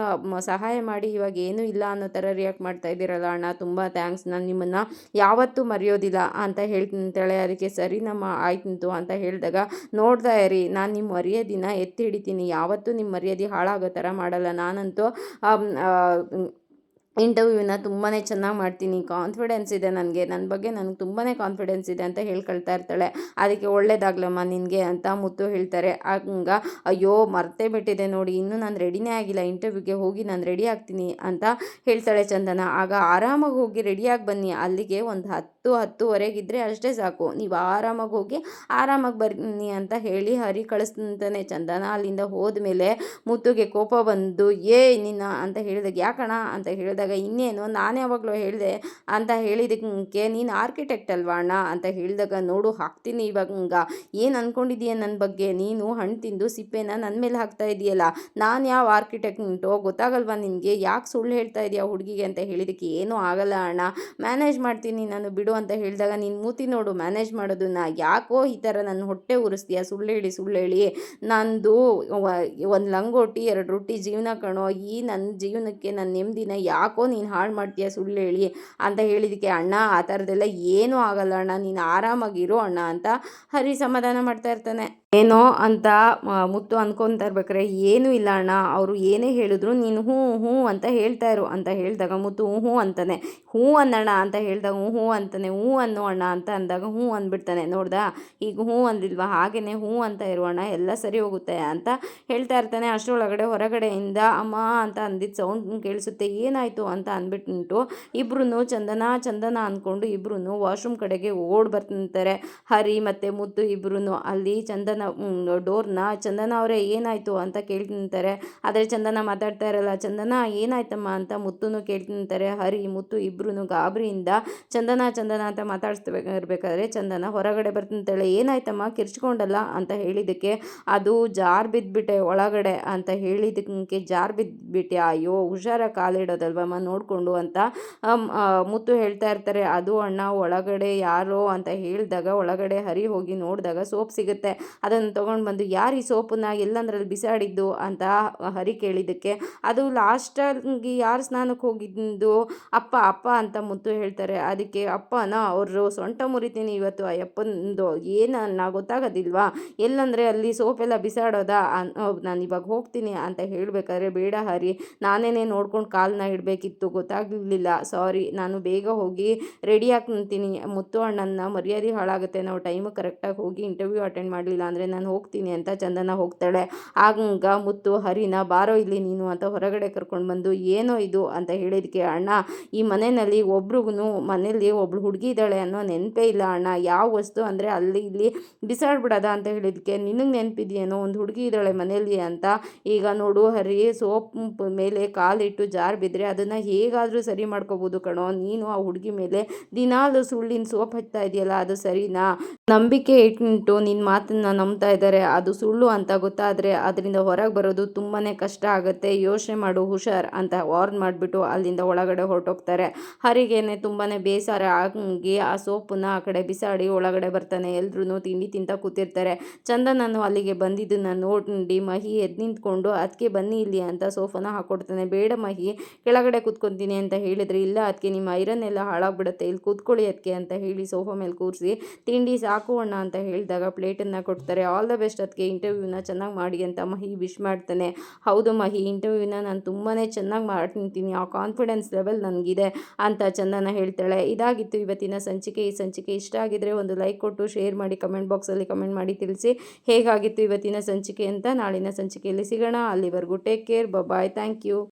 ಸಹಾಯ ಮಾಡಿ ಇವಾಗ ಏನೂ ಇಲ್ಲ ಅನ್ನೋ ಥರ ರಿಯಾಕ್ಟ್ ಮಾಡ್ತಾ ಇದ್ದೀರಲ್ಲ ಅಣ್ಣ, ತುಂಬ ಥ್ಯಾಂಕ್ಸ್, ನಾನು ನಿಮ್ಮನ್ನು ಯಾವತ್ತೂ ಮರೆಯೋದಿಲ್ಲ ಅಂತ ಹೇಳ್ತಾಳೆ. ಅದಕ್ಕೆ ಸರಿ ನಮ್ಮ ಆಯ್ತು ಅಂತ ಹೇಳಿದಾಗ ನೋಡ್ತಾ ಇರಿ, ನಾನು ನಿಮ್ಮ ಮರ್ಯಾದೆನ ಎತ್ತಿ ಹಿಡಿತೀನಿ, ಯಾವತ್ತೂ ನಿಮ್ಮ ಮರ್ಯಾದೆ ಹಾಳಾಗೋ ಥರ ಮಾಡಲ್ಲ, ನಾನಂತೂ ಇಂಟರ್ವ್ಯೂನ ತುಂಬಾ ಚೆನ್ನಾಗಿ ಮಾಡ್ತೀನಿ, ಕಾನ್ಫಿಡೆನ್ಸ್ ಇದೆ ನನಗೆ, ನನ್ನ ಬಗ್ಗೆ ನನಗೆ ತುಂಬಾ ಕಾನ್ಫಿಡೆನ್ಸ್ ಇದೆ ಅಂತ ಹೇಳ್ಕೊಳ್ತಾ ಇರ್ತಾಳೆ. ಅದಕ್ಕೆ ಒಳ್ಳೇದಾಗ್ಲಮ್ಮ ನಿನಗೆ ಅಂತ ಮುತ್ತು ಹೇಳ್ತಾರೆ. ಹಂಗ ಅಯ್ಯೋ ಮರ್ತೇ ಬಿಟ್ಟಿದೆ ನೋಡಿ, ಇನ್ನೂ ನಾನು ರೆಡಿನೇ ಆಗಿಲ್ಲ, ಇಂಟರ್ವ್ಯೂಗೆ ಹೋಗಿ ನಾನು ರೆಡಿ ಆಗ್ತೀನಿ ಅಂತ ಹೇಳ್ತಾಳೆ ಚಂದನ. ಆಗ ಆರಾಮಾಗಿ ಹೋಗಿ ರೆಡಿಯಾಗಿ ಬನ್ನಿ, ಅಲ್ಲಿಗೆ ಒಂದು 10-10:30 ಅಷ್ಟೇ ಸಾಕು, ನೀವು ಆರಾಮಾಗಿ ಹೋಗಿ ಆರಾಮಾಗಿ ಬನ್ನಿ ಅಂತ ಹೇಳಿ ಹರಿ ಕಳಿಸ್ತಾನೆ. ಚಂದನ ಅಲ್ಲಿಂದ ಹೋದ್ಮೇಲೆ ಮುತ್ತುಗೆ ಕೋಪ ಬಂದು ನಿನ್ನ ಅಂತ ಹೇಳಿದಾಗ ಯಾಕಣ ಅಂತ ಹೇಳಿದಾಗ ಇನ್ನೇನು ನಾನು ಯಾವಾಗಲೂ ಹೇಳಿದೆ ಅಂತ ಹೇಳಿದಕ್ಕೆ ನೀನು ಆರ್ಕಿಟೆಕ್ಟ್ ಅಲ್ವಾ ಅಣ್ಣ ಅಂತ ಹೇಳಿದಾಗ ನೋಡು ಹಾಕ್ತೀನಿ ಇವಾಗ ಏನು ಅಂದ್ಕೊಂಡಿದ್ದೀಯ ನನ್ನ ಬಗ್ಗೆ, ನೀನು ಹಣ್ಣು ತಿಂದು ಸಿಪ್ಪೆನ ನನ್ನ ಮೇಲೆ ಹಾಕ್ತಾ ಇದೆಯಲ್ಲ, ನಾನು ಯಾವ ಆರ್ಕಿಟೆಕ್ಟೋ ಗೊತ್ತಾಗಲ್ವಾ ನಿನಗೆ, ಯಾಕೆ ಸುಳ್ಳು ಹೇಳ್ತಾ ಇದೆಯಾ ಹುಡುಗಿಗೆ ಅಂತ ಹೇಳಿದಕ್ಕೆ ಏನೂ ಆಗಲ್ಲ ಅಣ್ಣ, ಮ್ಯಾನೇಜ್ ಮಾಡ್ತೀನಿ ನಾನು ಬಿಡು ಅಂತ ಹೇಳಿದಾಗ ನೀನು ಮೂತಿ ನೋಡು ಮ್ಯಾನೇಜ್ ಮಾಡೋದನ್ನ, ಯಾಕೋ ಈ ಥರ ನನ್ನ ಹೊಟ್ಟೆ ಉರಿಸ್ತೀಯ, ಸುಳ್ಳು ಹೇಳಿ ನಂದು ಒಂದು ಲಂಗೋಟಿ 2 ರೊಟ್ಟಿ ಜೀವನ ಕಣೋ, ಈ ನನ್ನ ಜೀವನಕ್ಕೆ ನನ್ನ ನೆಮ್ಮದಿನ ಯಾಕೋ ನೀನು ಹಾಳು ಮಾಡ್ತೀಯ ಸುಳ್ಳು ಹೇಳಿ ಅಂತ ಹೇಳಿದಕ್ಕೆ ಅಣ್ಣ ಆ ಥರದ್ದೆಲ್ಲ ಏನೂ ಆಗಲ್ಲ ಅಣ್ಣ, ನೀನು ಆರಾಮಾಗಿರೋ ಅಣ್ಣ ಅಂತ ಹರಿ ಸಮಾಧಾನ ಮಾಡ್ತಾ ಇರ್ತಾನೆ. ಏನೋ ಅಂತ ಮುತ್ತು ಅಂದ್ಕೊತಾ ಇರ್ಬೇಕಾರೆ ಏನೂ ಇಲ್ಲ ಅಣ್ಣ, ಅವರು ಏನೇ ಹೇಳಿದ್ರು ನೀನು ಹ್ಞೂ ಅಂತ ಹೇಳ್ತಾ ಇರು ಅಂತ ಹೇಳಿದಾಗ ಮುತ್ತು ಹ್ಞೂ ಅಂತಾನೆ. ಹ್ಞೂ ಅನ್ನೋಣ ಅಂತ ಹೇಳಿದಾಗ ಹ್ಞೂ ಅಂತಾನೆ. ಹ್ಞೂ ಅನ್ನೋ ಅಣ್ಣ ಅಂತ ಅಂದಾಗ ಹ್ಞೂ ಅಂದ್ಬಿಡ್ತಾನೆ. ನೋಡ್ದಾ ಈಗ ಹ್ಞೂ ಅಂದಿಲ್ವಾ, ಹಾಗೆಯೇ ಹ್ಞೂ ಅಂತ ಇರುವಣ್ಣ ಎಲ್ಲ ಸರಿ ಹೋಗುತ್ತೆ ಅಂತ ಹೇಳ್ತಾ ಇರ್ತಾನೆ. ಅಷ್ಟರೊಳಗಡೆ ಹೊರಗಡೆಯಿಂದ ಅಮ್ಮ ಅಂತ ಅಂದಿದ್ದು ಸೌಂಡ್ ಕೇಳಿಸುತ್ತೆ. ಏನಾಯಿತು ಅಂತ ಅಂದ್ಬಿಟ್ಟು ಇಬ್ರು ಚಂದನ ಅಂದ್ಕೊಂಡು ಇಬ್ರು ವಾಶ್ರೂಮ್ ಕಡೆಗೆ ಓಡ್ ಬರ್ತಾರೆ. ಹರಿ ಮತ್ತು ಮುತ್ತು ಇಬ್ರು ಅಲ್ಲಿ ಚಂದನ ಡೋರ್ನ ಚಂದನ ಅವರೇ ಏನಾಯಿತು ಅಂತ ಕೇಳ್ತಿಂತಾರೆ. ಆದರೆ ಚಂದನ ಮಾತಾಡ್ತಾ ಇರಲ್ಲ. ಚಂದನ ಏನಾಯ್ತಮ್ಮ ಅಂತ ಮುತ್ತುನು ಕೇಳ್ತಿಂತಾರೆ. ಹರಿ ಮುತ್ತು ಇಬ್ರು ಗಾಬರಿಯಿಂದ ಚಂದನ ಅಂತ ಮಾತಾಡ್ಸ್ಬೇಕಾದ್ರೆ ಚಂದನ ಹೊರಗಡೆ ಬರ್ತಿಂತಾಳೆ. ಏನಾಯ್ತಮ್ಮ ಕಿರ್ಚ್ಕೊಂಡಲ್ಲ ಅಂತ ಹೇಳಿದ್ದಕ್ಕೆ ಅದು ಜಾರ್ ಬಿದ್ದುಬಿಟ್ಟೆ ಒಳಗಡೆ ಅಂತ ಹೇಳಿದ್ದಕ್ಕೆ ಜಾರ್ ಬಿದ್ದುಬಿಟ್ಟೆ, ಅಯ್ಯೋ ಹುಷಾರ ಕಾಲಿಡೋದಲ್ವಮ್ಮ ನೋಡಿಕೊಂಡು ಅಂತ ಮುತ್ತು ಹೇಳ್ತಾ ಇರ್ತಾರೆ. ಅದು ಅಣ್ಣ ಒಳಗಡೆ ಯಾರೋ ಅಂತ ಹೇಳಿದಾಗ ಒಳಗಡೆ ಹರಿ ಹೋಗಿ ನೋಡಿದಾಗ ಸೋಪ್ ಸಿಗುತ್ತೆ. ಅದನ್ನು ತೊಗೊಂಡು ಬಂದು ಯಾರು ಈ ಸೋಪನ್ನ ಎಲ್ಲಂದ್ರಲ್ಲಿ ಬಿಸಾಡಿದ್ದು ಅಂತ ಹರಿ ಕೇಳಿದ್ದಕ್ಕೆ ಅದು ಲಾಸ್ಟಾಗಿ ಯಾರು ಸ್ನಾನಕ್ಕೆ ಹೋಗಿದ್ದು ಅಪ್ಪ ಅಪ್ಪ ಅಂತ ಮುತ್ತು ಹೇಳ್ತಾರೆ. ಅದಕ್ಕೆ ಅಪ್ಪನ ಅವರು ಸೊಂಟ ಮುರಿತೀನಿ ಇವತ್ತು ಆ ಅಪ್ಪಂದು ಏನನ್ನ ಗೊತ್ತಾಗೋದಿಲ್ವಾ, ಎಲ್ಲಂದರೆ ಅಲ್ಲಿ ಸೋಪೆಲ್ಲ ಬಿಸಾಡೋದಾ, ನಾನು ಇವಾಗ ಹೋಗ್ತೀನಿ ಅಂತ ಹೇಳಬೇಕಾದ್ರೆ ಬೇಡ ಹರಿ, ನಾನೇ ನೋಡ್ಕೊಂಡು ಕಾಲನ್ನ ಇಡಬೇಕಿತ್ತು, ಗೊತ್ತಾಗಲಿಲ್ಲ, ಸಾರಿ, ನಾನು ಬೇಗ ಹೋಗಿ ರೆಡಿಯಾಗಿ ನಿಂತೀನಿ, ಮುತ್ತು ಅಣ್ಣನ ಮರ್ಯಾದೆ ಹಾಳಾಗುತ್ತೆ, ನಾವು ಟೈಮಿಗೆ ಕರೆಕ್ಟಾಗಿ ಹೋಗಿ ಇಂಟರ್ವ್ಯೂ ಅಟೆಂಡ್ ಮಾಡಲಿಲ್ಲ ಅಂದರೆ ನಾನು ಹೋಗ್ತೀನಿ ಅಂತ ಚಂದನ ಹೋಗ್ತಾಳೆ. ಆಗ ಮುತ್ತು ಹರಿನ ಬಾರೋ ಇಲ್ಲಿ ನೀನು ಅಂತ ಹೊರಗಡೆ ಕರ್ಕೊಂಡು ಬಂದು ಏನೋ ಇದು ಅಂತ ಹೇಳಿದಕ್ಕೆ ಅಣ್ಣ ಈ ಮನೆಯಲ್ಲಿ ಒಬ್ರಿಗೂ ಮನೇಲಿ ಒಬ್ಳು ಹುಡುಗಿ ಇದ್ದಾಳೆ ಅನ್ನೋ ನೆನಪೇ ಇಲ್ಲ ಅಣ್ಣ, ಯಾವ ವಸ್ತು ಅಂದರೆ ಅಲ್ಲಿ ಇಲ್ಲಿ ಬಿಸಾಡ್ಬಿಡೋದ ಅಂತ ಹೇಳಿದಕ್ಕೆ ನಿನಗೆ ನೆನಪಿದೆಯೇನೋ ಒಂದು ಹುಡುಗಿ ಇದ್ದಾಳೆ ಮನೆಯಲ್ಲಿ ಅಂತ. ಈಗ ನೋಡು ಹರಿ, ಸೋಪ್ ಮೇಲೆ ಕಾಲಿಟ್ಟು ಜಾರು ಬಿದ್ದರೆ ಅದನ್ನು ಹೇಗಾದರೂ ಸರಿ ಮಾಡ್ಕೋಬೋದು ಕಣೋ, ನೀನು ಆ ಹುಡುಗಿ ಮೇಲೆ ದಿನಾಲು ಸುಳ್ಳಿನ ಸೋಪ್ ಹಚ್ತಾ ಇದೆಯಲ್ಲ ಅದು ಸರಿನಾ, ನಂಬಿಕೆ ಇಟ್ಟು ನಿನ್ನ ಮಾತನ್ನು ನಂಬ್ತಾ ಇದ್ದಾರೆ, ಅದು ಸುಳ್ಳು ಅಂತ ಗೊತ್ತಾದರೆ ಅದರಿಂದ ಹೊರಗೆ ಬರೋದು ತುಂಬಾ ಕಷ್ಟ ಆಗುತ್ತೆ, ಯೋಚನೆ ಮಾಡು ಹುಷಾರ್ ಅಂತ ವಾರ್ನ್ ಮಾಡಿಬಿಟ್ಟು ಅಲ್ಲಿಂದ ಒಳಗಡೆ ಹೊರಟೋಗ್ತಾರೆ. ಹರಿಗೇನೆ ತುಂಬಾ ಬೇಸರ ಆಗಿ ಆ ಸೋಪನ್ನ ಆ ಕಡೆ ಬಿಸಾಡಿ ಒಳಗಡೆ ಬರ್ತಾನೆ. ಎಲ್ರೂ ತಿಂಡಿ ತಿಂತ ಕೂತಿರ್ತಾರೆ. ಚಂದನನ್ನು ಅಲ್ಲಿಗೆ ಬಂದಿದ್ದನ್ನು ನೋಡಿ ಮಹಿ ಎದ್ದು ನಿಂತ್ಕೊಂಡು ಅದಕ್ಕೆ ಬನ್ನಿ ಇಲ್ಲಿ ಅಂತ ಸೋಫಾನ ಹಾಕ್ಕೊಡ್ತಾನೆ. ಬೇಡ ಮಹಿ, ಕೆಳಗಡೆ ಕೂತ್ಕೊತೀನಿ ಅಂತ ಹೇಳಿದರೆ ಇಲ್ಲ ಅದಕ್ಕೆ ನಿಮ್ಮ ಐರನ್ ಎಲ್ಲ ಹಾಳಾಗ್ಬಿಡುತ್ತೆ, ಇಲ್ಲಿ ಕೂತ್ಕೊಳ್ಳಿ ಅದಕ್ಕೆ ಅಂತ ಹೇಳಿ ಸೋಫಾ ಮೇಲೆ ಕೂರಿಸಿ ತಿಂಡಿ ಸಾಕು ಅಣ್ಣ ಅಂತ ಹೇಳಿದಾಗ ಪ್ಲೇಟನ್ನು ಕೊಡ್ತಾರೆ. ಆಲ್ ದ ಬೆಸ್ಟ್ ಅದಕ್ಕೆ, ಇಂಟರ್ವ್ಯೂನ ಚೆನ್ನಾಗಿ ಮಾಡಿ ಅಂತ ಮಹಿ ವಿಶ್ ಮಾಡ್ತಾನೆ. ಹೌದು ಮಹಿ, ಇಂಟರ್ವ್ಯೂನ ನಾನು ತುಂಬಾ ಚೆನ್ನಾಗಿ ಮಾಡ್ತೀನಿ, ಆ ಕಾನ್ಫಿಡೆನ್ಸ್ ಲೆವೆಲ್ ನನಗಿದೆ ಅಂತ ಚಂದನ ಹೇಳ್ತಾಳೆ. ಇದಾಗಿತ್ತು ಇವತ್ತಿನ ಸಂಚಿಕೆ. ಈ ಸಂಚಿಕೆ ಇಷ್ಟ ಆಗಿದ್ರೆ ಒಂದು ಲೈಕ್ ಕೊಟ್ಟು ಶೇರ್ ಮಾಡಿ, ಕಮೆಂಟ್ ಬಾಕ್ಸಲ್ಲಿ ಕಮೆಂಟ್ ಮಾಡಿ ತಿಳಿಸಿ ಹೇಗಾಗಿತ್ತು ಇವತ್ತಿನ ಸಂಚಿಕೆ ಅಂತ. ನಾಳಿನ ಸಂಚಿಕೆಯಲ್ಲಿ ಸಿಗೋಣ, ಅಲ್ಲಿವರೆಗೂ take care, bye, thank you.